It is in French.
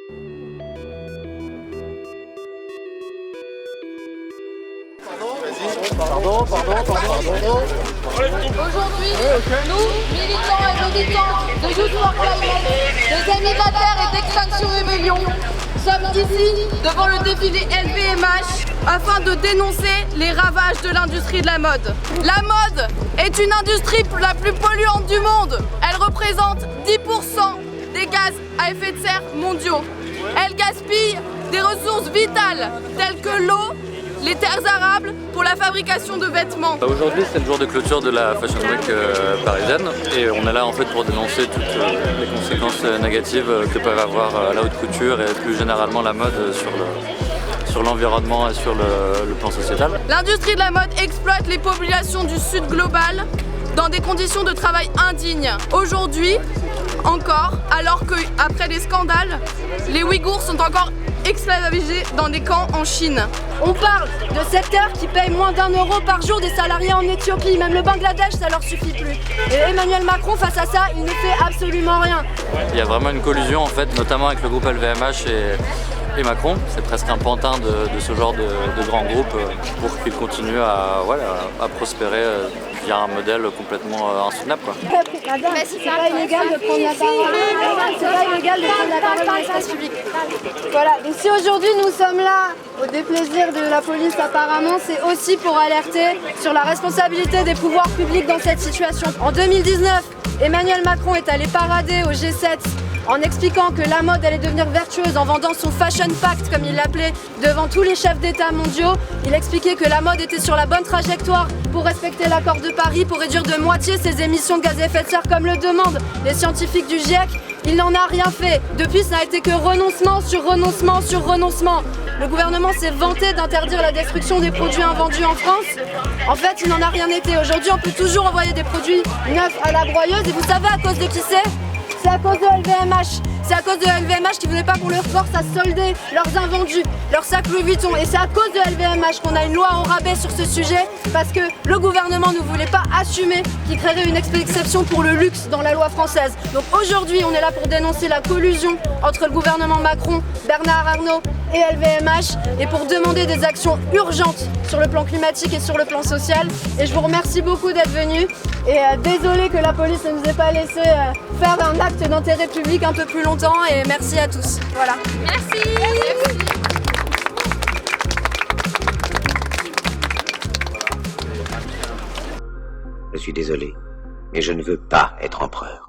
Aujourd'hui, nous, militants et militants de Youth for Climate, des émigrateurs et d'Extinction Rebellion, sommes ici devant le défilé LVMH afin de dénoncer les ravages de l'industrie de la mode. La mode est une industrie la plus polluante du monde. Elle représente 10% des gaz à effet de serre mondiaux. Elle gaspille des ressources vitales telles que l'eau, les terres arables pour la fabrication de vêtements. Aujourd'hui c'est le jour de clôture de la Fashion Week parisienne et on est là en fait pour dénoncer toutes les conséquences négatives que peuvent avoir la haute couture et plus généralement la mode sur l'environnement et sur le plan sociétal. L'industrie de la mode exploite les populations du sud global dans des conditions de travail indignes. Aujourd'hui encore, alors qu'après les scandales, les Ouïghours sont encore esclavagisés dans des camps en Chine. On parle de secteurs qui payent moins d'1 euro par jour des salariés en Éthiopie. Même le Bangladesh, ça leur suffit plus. Et Emmanuel Macron, face à ça, il ne fait absolument rien. Il y a vraiment une collusion en fait, notamment avec le groupe LVMH et Macron. C'est presque un pantin de ce genre de grands groupes pour qu'ils continuent à prospérer via un modèle complètement insoutenable. Madame, c'est pas illégal de prendre la parole. C'est pas illégal de prendre la parole dans l'espace public. Voilà, donc si aujourd'hui nous sommes là au déplaisir de la police apparemment, c'est aussi pour alerter sur la responsabilité des pouvoirs publics dans cette situation. En 2019, Emmanuel Macron est allé parader au G7 en expliquant que la mode allait devenir vertueuse en vendant son Fashion Pact, comme il l'appelait, devant tous les chefs d'État mondiaux. Il expliquait que la mode était sur la bonne trajectoire pour respecter l'accord de Paris, pour réduire de moitié ses émissions de gaz à effet de serre, comme le demandent les scientifiques du GIEC. Il n'en a rien fait. Depuis, ça n'a été que renoncement sur renoncement sur renoncement. Le gouvernement s'est vanté d'interdire la destruction des produits invendus en France. En fait, il n'en a rien été. Aujourd'hui, on peut toujours envoyer des produits neufs à la broyeuse. Et vous savez à cause de qui c'est ? C'est à cause de LVMH. C'est à cause de LVMH qui ne voulait pas qu'on leur force à solder leurs invendus, leurs sacs Louis Vuitton. Et c'est à cause de LVMH qu'on a une loi au rabais sur ce sujet, parce que le gouvernement ne voulait pas assumer qu'il créerait une exception pour le luxe dans la loi française. Donc aujourd'hui, on est là pour dénoncer la collusion entre le gouvernement Macron, Bernard Arnault et LVMH, et pour demander des actions urgentes sur le plan climatique et sur le plan social. Et je vous remercie beaucoup d'être venus. Et désolé que la police ne nous ait pas laissé faire un acte d'intérêt public un peu plus longtemps. Et merci à tous. Voilà. Merci. Je suis désolé, mais je ne veux pas être empereur.